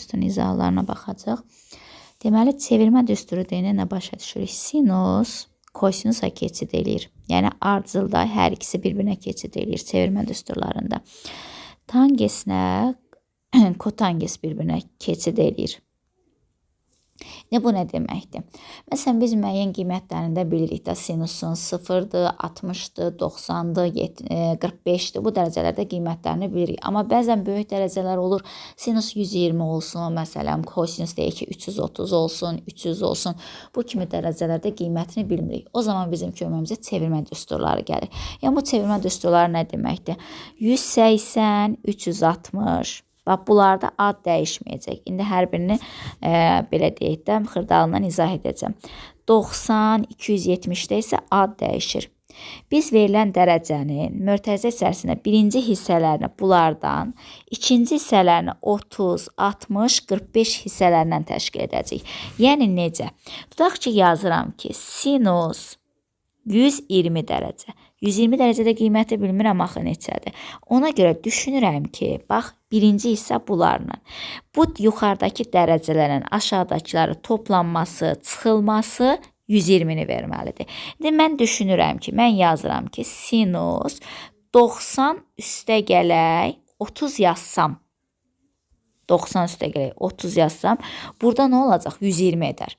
düstur izahalarına baxacaq. Deməli, çevirmə düsturu deyinə nə başa düşürük? Sinus kosinusa keçid eləyir. Yəni, ardıcılda hər ikisi bir-birinə keçid eləyir çevirmə düsturlarında. Tangeslə kotanges bir-birinə keçid eləyir. Bu nə deməkdir? Məsələn, biz müəyyən qiymətlərində bilirik də sinusun 0-dır, 60-dır, 90-dır, 45-dir. Bu dərəcələrdə qiymətlərini bilirik. Amma bəzən böyük dərəcələr olur. Sinus 120 olsun, məsələn, kosinus deyək ki, 330 olsun, 300 olsun. Bu kimi dərəcələrdə qiymətini bilmirik. O zaman bizim köməyimizə çevirmə düsturları gəlir. Yəni, bu çevirmə düsturları nə deməkdir? 180, 360... Bax, bunlarda ad dəyişməyəcək. İndi hər birini belə deyək də, xırdalından izah edəcəm. 90, 270-də isə ad dəyişir. Biz verilən dərəcənin mötərizə içərisində birinci hissələrini bunlardan, ikinci hissələrini 30, 60, 45 hissələrindən təşkil edəcək. Yəni, necə? Tutaq ki, yazıram ki, sinus 120 dərəcə. 120 dərəcədə qiyməti bilmirəm axı neçədir. Ona görə düşünürəm ki, bax, birinci hissə bunlarla. Bu yuxarıdakı dərəcələrin aşağıdakıları toplanması, çıxılması 120-ni verməlidir. İndi mən düşünürəm ki, mən yazıram ki, sinus 90 üstə gələk 30 yazsam. 90 üstə gələk 30 yazsam. Burada nə olacaq? 120 edər.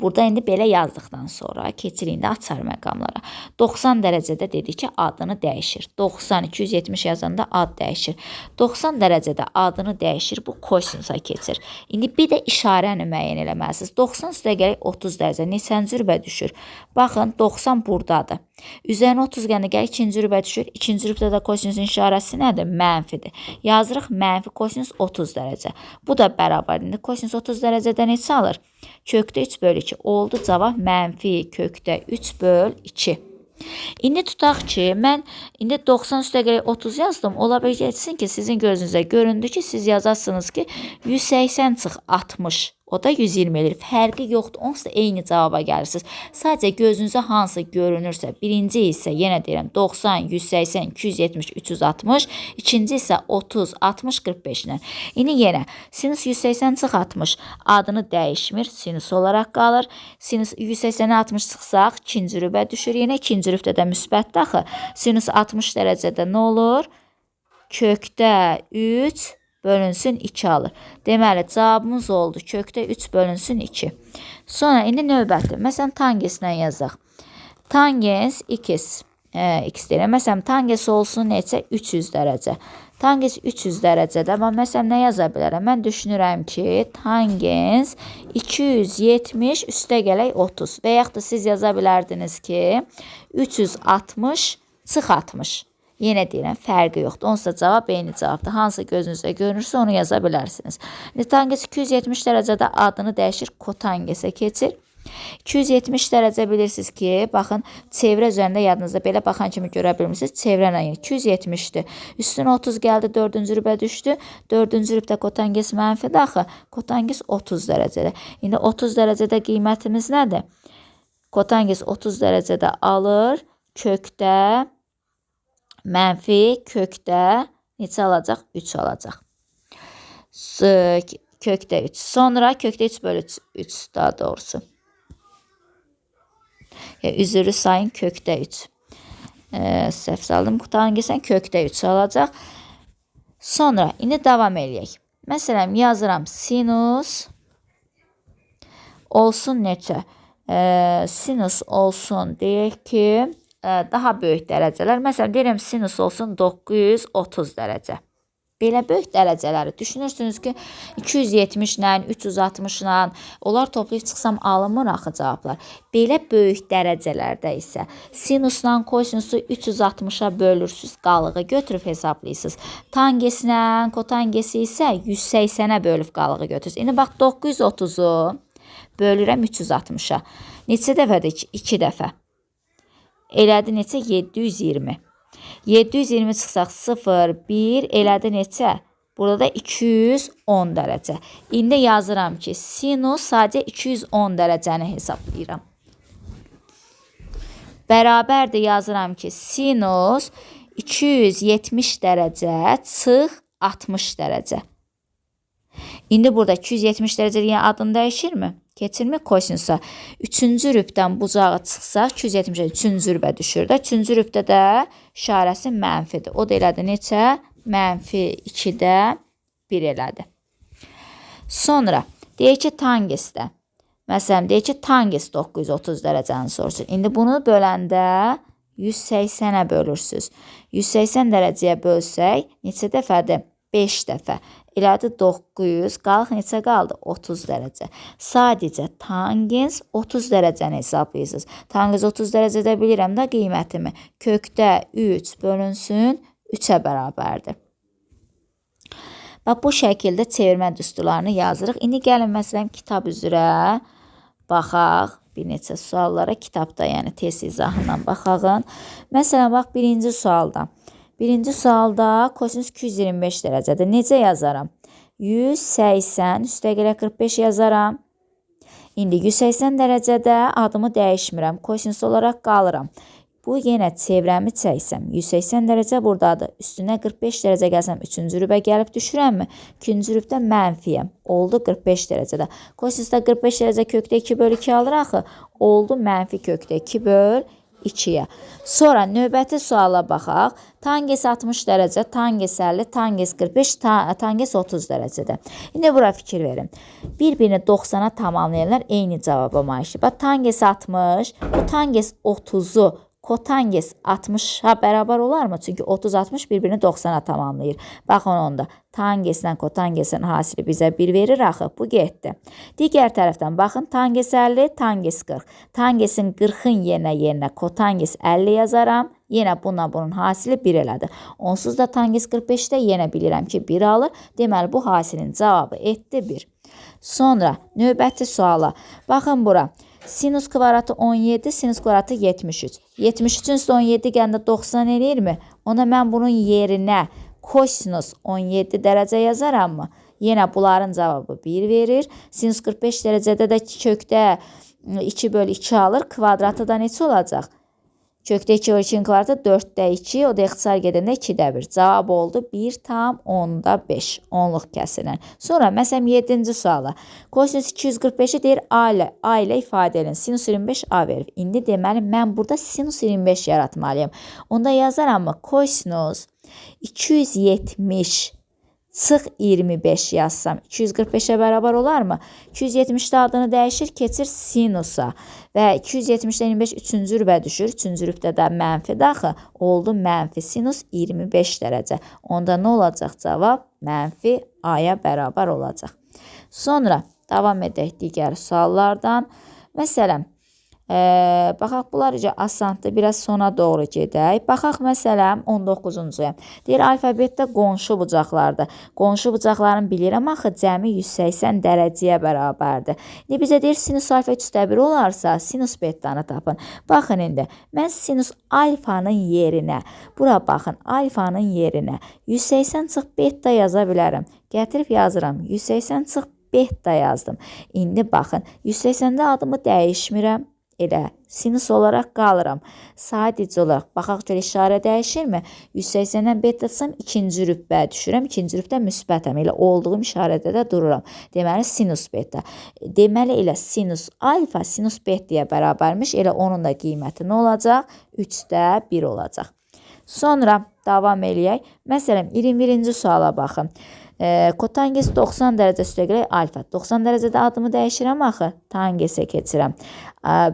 Burada belə yazdıqdan sonra keçirik indi açar məqamlara. 90 dərəcədə dedik ki, adını dəyişir. 90, 270 yazanda ad dəyişir. 90 dərəcədə adını dəyişir, bu kosinusa keçir. İndi bir də işarəni müəyyən eləməlisiniz. 90 üstə gələk 30 dərəcə. Neçənci rübə düşür? Baxın, 90 buradadır. Üzərinə 30 gəndə gəl, ikinci rübə düşür. İkinci rübdə də kosinusun işarəsi nədir? Mənfidir. Yazırıq mənfi kosinus 30 dərəcə. Bu da bərabər. İndi kosinus 30 dərəcədə neçə alır? Kökdə 3 bölü 2. Oldu cavab mənfi kökdə 3 bölü 2. İndi tutaq ki, mən indi 90 üstə gələk 30 yazdım. Ola biləcəksin ki, sizin gözünüzə göründü ki, siz yazasınız ki, 180 çıx 60. O da 120 edir. Fərqi yoxdur. Onsuz da eyni cavaba gəlirsiniz. Sadəcə gözünüzə hansı görünürsə, birinci isə, yenə deyirəm, 90, 180, 270, 360. İkinci isə 30, 60, 45 ilə. İndi yenə sinus 180 çıx 60 adını dəyişmir. Sinus olaraq qalır. Sinus 180-ə 60 çıxsaq, ikinci rübə düşür. Yenə ikinci rübdə də müsbətdir axı. Sinus 60 dərəcədə nə olur? Kökdə 3 bölünsün 2 alır. Deməli, cavabımız oldu. Kökdə 3 bölünsün 2. Sonra, indi növbəti. Məsələn, tangeslə yazaq. Tangens x. X deyirəm. Məsələn, tanges olsun neçə? 300 dərəcə. Tangens 300 dərəcədə. Amma məsələn, nə yaza bilərəm? Mən düşünürəm ki, tangens 270 üstə gələk 30. Və yaxud da siz yaza bilərdiniz ki, 360 çıx 60. Yenə deyirəm, fərqi yoxdur. Onsuz da cavab eyni cavabdır. Hansı gözünüzə görünürsə, onu yaza bilərsiniz. Tanges 270 dərəcədə adını dəyişir, kotangesə keçir. 270 dərəcə bilirsiniz ki, baxın, çevrə üzərində yadınızda belə baxan kimi görə bilmirsiniz. Çevrə 270-dir. Üstünə 30 gəldi, 4-cü rübə düşdü. 4-cü rübdə kotanges mənfidir axı. Kotanges 30 dərəcədə. İndi 30 dərəcədə qiymətimiz nədir? Kotanges 30 dərəcədə alır, kökdə mənfi kökdə neçə alacaq? 3 alacaq. Kökdə 3. Sonra kökdə 3 bölü 3 daha doğrusu. Üzürü sayın kökdə 3. Səhv saldım. Tangesən kökdə 3 alacaq. Sonra indi davam eləyək. Məsələn, yazıram sinus olsun neçə? Sinus olsun deyək ki, daha böyük dərəcələr. Məsələn, deyirəm, sinus olsun 930 dərəcə. Belə böyük dərəcələri düşünürsünüz ki, 270 ilə, 360 ilə, onlar toplayıb çıxsam alınmır axı cavablar. Belə böyük dərəcələrdə isə sinusla kosinusu 360-a bölürsünüz, qalığı götürüb hesablayırsınız. Tangeslə kotangesi isə 180-ə bölüb qalığı götürürsünüz. İndi bax, 930-u bölürəm 360-a. Neçə dəfədir? 2 dəfə. Elədi neçə? 720. 720 çıxsaq 0, 1, elədi neçə? Burada da 210 dərəcə. İndi yazıram ki, sinus sadəcə 210 dərəcəni hesablayıram. Bərabərdir yazıram ki, sinus 270 dərəcə çıx 60 dərəcə. İndi burada 270 dərəcə yəni adını dəyişirmi? Keçirmi kosinusa? 3-cü rübdən bucağa çıxsaq 270 3-cü rübə düşür də. 3-cü rübdə də işarəsi mənfidir. O da elədi neçə? -2-də 1 elədi. Sonra deyək ki tangesdə. Məsələn deyək ki tanges 930 dərəcəni soruşur. İndi bunu böləndə 180-ə bölürsünüz. 180 dərəcəyə bölsək neçə dəfədir? 5 dəfə. Elədi 900, qalıq neçə qaldı? 30 dərəcə. Sadəcə tangens 30 dərəcəni hesablayırsınız. Tangens 30 dərəcədə bilirəm də qiymətimi. Kökdə 3 bölünsün 3-ə bərabərdir. Bax, bu şəkildə çevirmə düsturlarını yazırıq. İndi gəlin məsələn kitab üzrə baxaq. Bir neçə suallara kitabda, yəni test izahından baxağın. Məsələn, bax, birinci sualda. Birinci sualda kosinus 225 dərəcədir. Necə yazaram? 180 üstəgələ 45 yazaram. İndi 180 dərəcədə adımı dəyişmirəm. Kosinus olaraq qalıram. Bu yenə çevrəmi çəksəm. 180 dərəcə buradadır. Üstünə 45 dərəcə gəlsəm 3-cü rübə gəlib düşürəmmi? 2-cü rübdə mənfiyəm. Oldu 45 dərəcədə. Kosinusda 45 dərəcə kökdə 2 bölü 2 alır axı. Oldu mənfi kökdə 2 bölü 2-yə. Sonra növbəti suala baxaq. Tanges 60 dərəcə, tanges 50, tanges 45, tanges 30 dərəcədə. İndi bura fikir verin. Bir-birini 90-a tamamlayanlar eyni cavaba malikdir. Bax, tanges 60, bu tanges 30-u kotanges 60-a bərabər olarmı? Çünki 30-60 bir-birini 90-a tamamlayır. Baxın onda. Tangeslə kotangesin hasili bizə 1 verir axı. Bu getdi. Digər tərəfdən baxın. Tanges 50, tanges 40. Tangesin 40-ın yerinə kotanges 50 yazaram. Yenə bunun hasili 1 elədi. Onsuz da tanges 45-də yenə bilirəm ki 1 alır. Deməli bu hasilin cavabı etdi 1. Sonra növbəti suala. Baxın bura. Sinus kvadratı 17, sinus kvadratı 73. 73-ün üstə 17 gəndə 90 eləyirmi? Ona mən bunun yerinə kosinus 17 dərəcə yazarammı? Yenə bunların cavabı 1 verir. Sinus 45 dərəcədə də kökdə 2 bölü 2 alır. Kvadratı da neçə olacaq? Kökdə 2 bölü 2-nin kvadratı 4-də 2, o da ixtisar gedəndə 2-də 1. Cavab oldu 1,5. 10-luq kəsilə. Sonra məsələn 7-ci suala. Kosinus 245-i deyir A ilə ifadə edin. Sinus 25 A verir. İndi deməli mən burada sinus 25 yaratmalıyım. Onda yazarammı? Kosinus 270 çıx 25 yazsam 245-ə bərabər olarmı? 270-də adını dəyişir, keçir sinusa və 270-də 25 3-cü rübə düşür. 3-cü rübdə də mənfi daxı oldu mənfi sinus 25 dərəcə. Onda nə olacaq cavab? Mənfi A-ya bərabər olacaq. Sonra davam edək digər suallardan. Məsələn, baxaq, bunlar asandır, biraz sona doğru gedək. Baxaq, məsələn, 19-cuya. Deyir, alfabetdə qonşu bucaqlardır. Qonşu bucaqların bilirəm axı, cəmi 180 dərəcəyə bərabərdir. İndi bizə deyir, sinus alfa 3/1 olarsa, sinus bettanı tapın. Baxın, indi, mən sinus alfanın yerinə, bura baxın, alfanın yerinə 180 çıx beta yaza bilərəm. Gətirib yazıram, 180 çıx beta yazdım. İndi baxın, 180-də adımı dəyişmirəm. Elə sinus olaraq qalıram. Sadəcə olaraq baxaq görə işarə dəyişirmi? 180-dən beta çıxsam 2-ci rübə düşürəm. 2-ci rübdə müsbətəm. Elə olduğum işarədə də dururam. Deməli sinus beta. Deməli elə sinus alfa sinus betaya bərabərmiş. Elə onun da qiyməti nə olacaq? 3-də 1 olacaq. Sonra davam eləyək. Məsələn 21-ci suala baxın. Kotanges 90 dərəcə üstəgələ alfa. 90 dərəcədə adımı dəyişirəm axı. Tangesə keçirəm.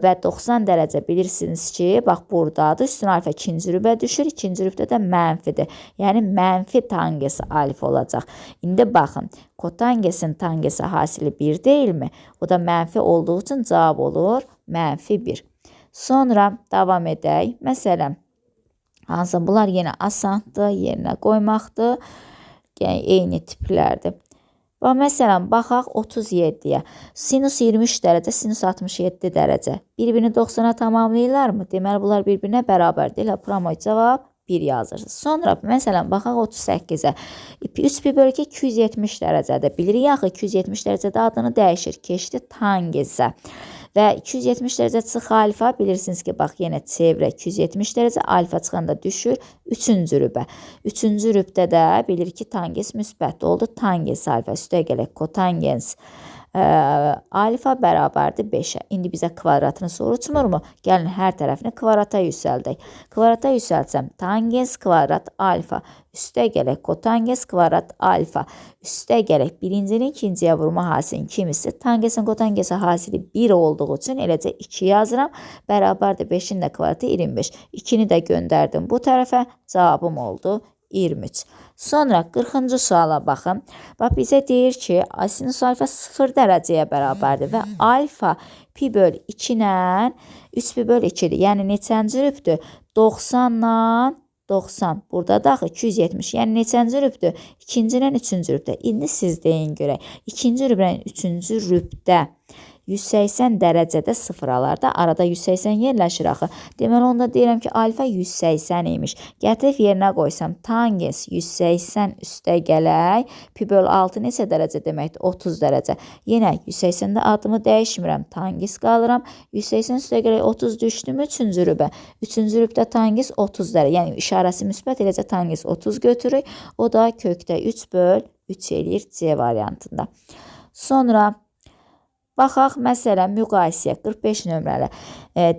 Və 90 dərəcə bilirsiniz ki, bax buradadır. Üstün alfa 2-ci rübə düşür. 2-ci rübdə də mənfidir. Yəni mənfi tangesi alfa olacaq. İndi baxın. Kotangesin tangesi hasili 1 deyilmi? O da mənfi olduğu üçün cavab olur mənfi 1. Sonra davam edək. Məsələn, hansı bunlar yenə asandır, yerinə qoymaqdır. Yəni eyni tiplərdir. Və məsələn, baxaq 37-yə. Sinus 23 dərəcə, sinus 67 dərəcə. Bir-birini 90-a tamamlayırlarmı? Deməli, bunlar bir-birinə bərabərdir. Elə promoy cavab 1 yazırsınız. Sonra məsələn, baxaq 38-ə. 3/2 270 dərəcədə. Bilirik axı, 270 dərəcədə adını dəyişir. Keçdi tangesə. Və 270 dərəcə çıx alfa, bilirsiniz ki, bax yenə çevrə 270 dərəcə, alfa çıxanda düşür 3-cü rübə. 3-cü rübdə də bilir ki, tangens müsbət oldu. Tangens alfa üstə gələk kotangens alfa bərabərdir 5-ə. İndi bizə kvadratını soruşmurmu? Gəlin hər tərəfini kvadrata yüksəldək. Kvadrata yüksəlsəm tangens kvadrat alfa üstə gələk kotangens kvadrat alfa üstə gələk birincinin ikinciyə vurma hasilinin kimisi tangensin kotangensin hasili 1 olduğu üçün eləcə 2 yazıram. Bərabərdir 5-in də kvadratı 25. 2-ni də göndərdim bu tərəfə. Cavabım oldu 23. Sonra 40-cı suala baxın. Bax, bizə deyir ki, sinus alfa 0 dərəcəyə bərabərdir və alfa pi böl 2 ilə 3 pi böl 2-dir. Yəni, neçənci rübdür? 90-la 90. Burada da 270. Yəni, neçənci rübdür? İkinci ilə 3-cü rübdə. İndi siz deyin görək. İkinci rübdə ilə 3-cü rübdə 180 dərəcədə 0 alarda. Arada 180 yerləşir axı. Deməli, onda deyirəm ki, alfa 180 imiş. Gətirib yerinə qoysam, tangens 180 üstə gələk. Pi böl 6 neçə dərəcə deməkdir? 30 dərəcə. Yenə 180-də adımı dəyişmirəm. Tangens qalıram. 180 üstə gələk 30 düşdüm 3-cü rübə. 3-cü rübdə tangens 30 dərəcə. Yəni, işarəsi müsbət eləcə tangens 30 götürürük. O da kökdə 3 böl 3 eləyir C variantında. Sonra baxaq, məsələn, müqayisəyə 45 nömrəli.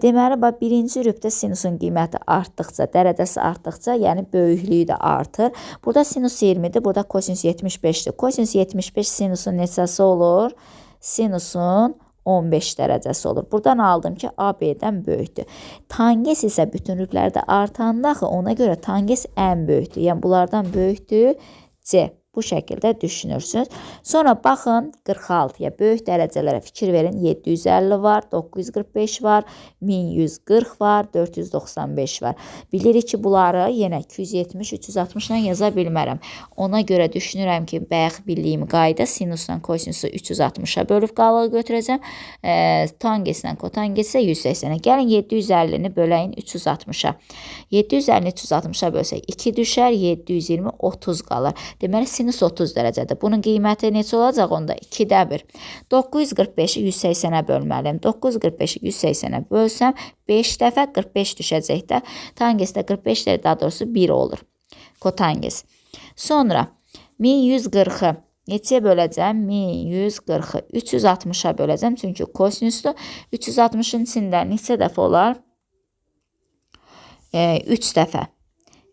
Deməli, birinci rübdə sinusun qiyməti artdıqca, dərəcəsi artdıqca, yəni böyüklüyü də artır. Burada sinus 20-dir, burada kosinus 75-dir. Kosinus 75 sinusun neçəsi olur? Sinusun 15 dərəcəsi olur. Buradan aldım ki, AB-dən böyükdür. Tangens isə bütünlüklərdə artanda, ona görə tangens ən böyükdür. Yəni, bunlardan böyükdür C. Bu şəkildə düşünürsünüz. Sonra baxın 46-ya böyük dərəcələrə fikir verin. 750 var, 945 var, 1140 var, 495 var. Bilirik ki, bunları yenə 270, 360 ilə yaza bilmərəm. Ona görə düşünürəm ki, bayaq bildiyim qayda sinusla kosinusu 360-a bölüb qalığı götürəcəm. Tangeslə kotangesə 180-ə. Gəlin 750-ni böləyin 360-a. 750-ni 360-a bölsək 2 düşər, 720, 30 qalır. Deməli, sinus 30 dərəcədir. Bunun qiyməti neçə olacaq onda? 2-də 1. 945-i 180-ə bölməliyim. 945-i 180-ə bölsəm 5 dəfə 45 düşəcək də. Tangesdə 45 də daha doğrusu 1 olur. Kotanges. Sonra 1140-ı neçəyə böləcəm? 1140-ı 360-a böləcəm. Çünki kosinusdur. 360-ın içində neçə dəfə olar? 3 dəfə.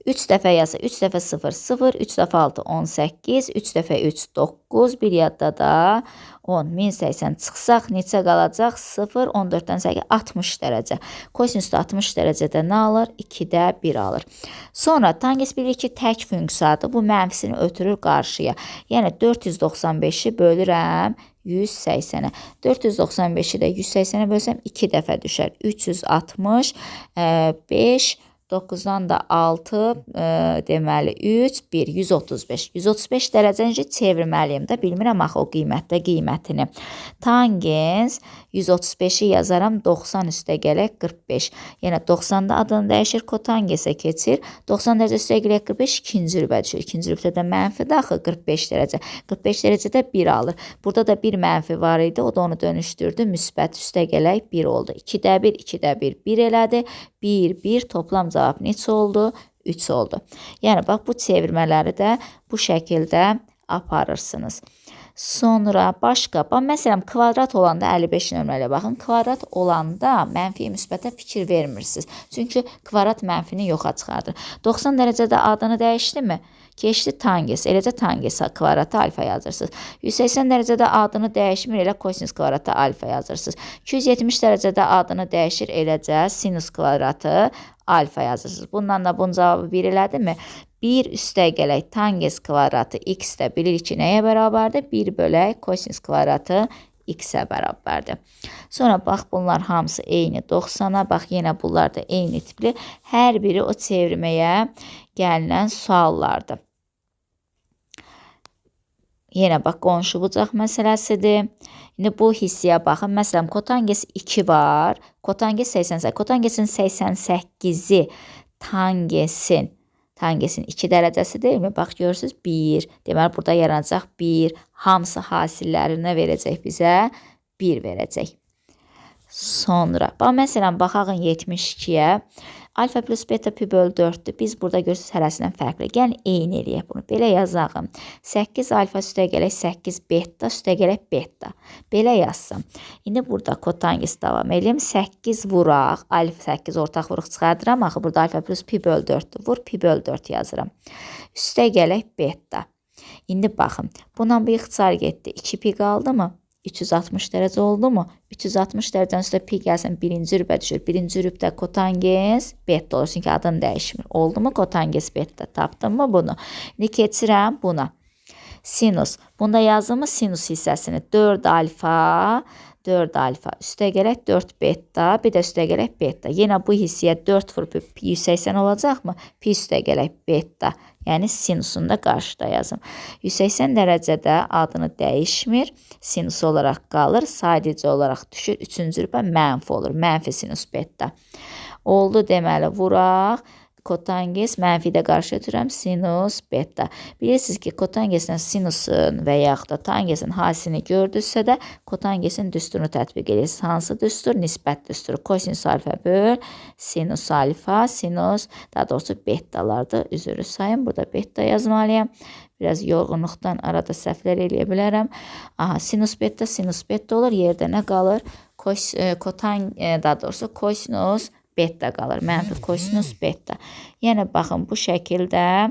3 dəfə yazsa 3 dəfə 0, 0, 3 dəfə 6, 18, 3 dəfə 3, 9, bir yadda da 10, 1080 çıxsaq neçə qalacaq? 0, 14-dən 8, 60 dərəcə. Kosinus da 60 dərəcədə nə alır? 2-də 1 alır. Sonra tangens bilir ki, tək funksiyadır. Bu mənfisini ötürür qarşıya. Yəni 495-i bölürəm 180-ə. 495-i də 180-ə bölsəm 2 dəfə düşər. 360, 5, 9-dan da 6, deməli 3, 1, 135. 135 dərəcəni çevirməliyim də, bilmirəm axı o qiymətini. Tangens 135-i yazaram, 90 üstə gələk 45. Yəni 90-da adını dəyişir, kotangesə keçir. 90 dərəcə üstə gələk 45, ikinci rübə düşür. İkinci rübdə də mənfidir axı 45 dərəcə. 45 dərəcədə 1 alır. Burada da bir mənfi var idi, o da onu dönüşdürdü. Müsbət üstə gələk 1 oldu. 2-də 1, 2-də 1, 1 elədi. 1, 1, toplam cavab neçə oldu? 3 oldu. Yəni, bax, bu çevirmələri də bu şəkildə aparırsınız. Sonra başqa, məsələn, kvadrat olanda 55 nömrələ baxın. Kvadrat olanda mənfi müsbətə fikir vermirsiniz. Çünki kvadrat mənfini yoxa çıxardır. 90 dərəcədə adını dəyişdi mi? Keçdi tangens. Eləcə tangens kvadratı alfa yazırsınız. 180 dərəcədə adını dəyişmir, elə kosinus kvadratı alfa yazırsınız. 270 dərəcədə adını dəyişir, eləcə sinus kvadratı alfa yazırsınız. Bundan da bunun cavabı 1 elədi mi? 1 üstə gələk tangens kvadratı x də bilirik ki, nəyə bərabərdir? 1 bölək kosinus kvadratı x-ə bərabərdir. Sonra bax, bunlar hamısı eyni 90-a, bax, yenə bunlar da eyni tipli. Hər biri o çevirməyə gəlinən suallardır. Yenə bax, qonşu bucaq məsələsidir. İndi bu hissəyə baxın. Məsələn, kotanges 2 var. Kotanges 88. Kotangesin 88-i tangesin 2 dərəcəsi deyilmi? Bax, görürsünüz 1. Deməli, burada yaranacaq 1. Hamısı hasillərinə verəcək bizə 1 verəcək. Sonra, məsələn, baxağın 72-yə. Alfa plus beta pi bölü 4'dür. Biz burada görürsünüz hərəsindən fərqli. Gəlin eyni eləyək bunu. Belə yazağım. 8 alfa üstə gələk 8 beta üstə gələk beta. Belə yazsam. İndi burada kotangis davam edeyim. 8 vuraq. Alfa 8 ortaq vuruq çıxardıram. Axı burada alfa plus pi bölü 4'dür. Vur pi bölü 4 yazıram. Üstə gələk beta. İndi baxın. Bundan bir ixtisar getdi. 2 pi qaldı mı? 360 dərəcə oldu mu? 360 dərəcənin üstə pi gəlsin birinci rübə düşür. Birinci rübdə kotangis beta olur. Çünki adını dəyişmir. Oldu mu kotangis beta? Tapdın mı bunu? İndi keçirəm buna. Sinus. Bunda yazdığımız sinus hissəsini 4 alfa üstə gələk 4 beta, bir də üstə gələk beta. Yenə bu hissəyə 4 vurub pi 180 olacaqmı? Pi üstə gələk beta. Yəni sinusunu da qarşıda yazım. 180 dərəcədə adını dəyişmir. Sinus olaraq qalır. Sadəcə olaraq düşür. Üçüncü rübə mənfi olur. Mənfi sinus beta. Oldu deməli vuraq. Kotangis mənfi də qarşı ötürəm sinus beta. Bilirsiniz ki, kotangisin sinusun və yaxud da tangisin hasini gördünüzsə də kotangisin düsturunu tətbiq edirsiniz. Hansı düstur? Nisbət düsturu. Kosinus alfa böl sinus alfa, sinus, daha doğrusu betalardır. Üzrü sayın. Burada beta yazmalıyam. Biraz yorğunluqdan arada səhvlər eləyə bilərəm. Aha, sinus beta olur. Yerdə nə qalır? Daha doğrusu kosinus beta qalır. Mənfi kosinus beta. Yəni, baxın, bu şəkildə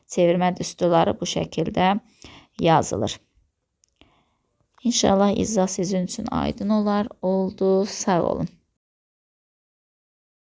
çevirmə düsturları bu şəkildə yazılır. İnşallah izah sizin üçün aydın olar. Oldu. Sağ olun.